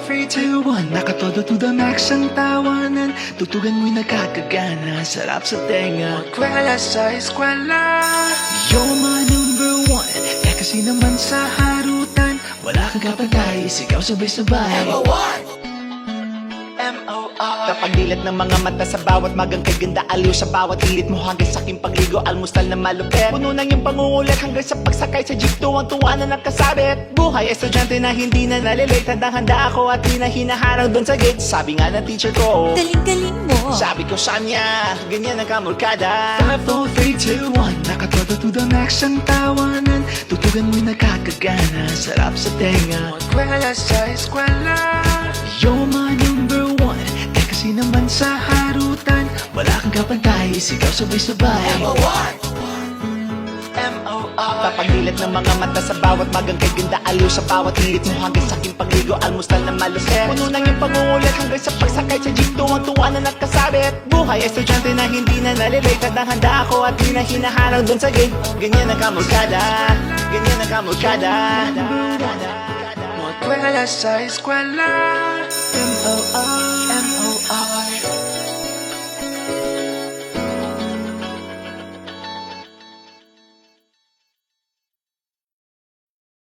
3, 2, 1 Nakatodo to the max ang tawanan. Tutugan mo'y nakakagana, sarap sa tenga. Magkwela sa eskwela, you're my number one. Eh kasi naman sa harutan, wala kang kapantay, sigaw sabay-sabay. Kapagdilat ng mga mata sa bawat magang kaganda, aliw sa bawat ilit mo hanggang sa aking pagligo, almusal na malupet. Puno ng iyong pangungulit hanggang sa pagsakay sa jeep, tuwang-tuwa na nakasabit. Buhay estudyante na hindi na nalilate, handang-handa ako at di na hinaharang doon sa gate. Sabi nga ng teacher ko, Galing-galing mo. sabi ko sa niya, ganyan ang kamulkada. 5, 4, 3, 2, 1 Nakatodo to the max ang tawanan. Tutugan mo'y nakakagana, sarap sa tenga. Magkwela sa eskwela, you're my number one. Eh kasi naman sa harutan, wala kang kapantay, sigaw sabay-sabay. Kapagdilat ng mga mata sa bawat magang kaganda, aliw sa bawat ilit mo hanggang sa aking pagligo, almusal na maluset. Puno ng iyong pangungulit hanggang sa pagsakay sa jeep, tuwang-tuwa na nakasabit. Buhay estudyante na hindi na nalilate, handang-handa ako at di na hinaharang doon sa gate. Ganyan ang kamulkada, ganyan ang kamulkada. Magkwela sa eskwela, M-O-R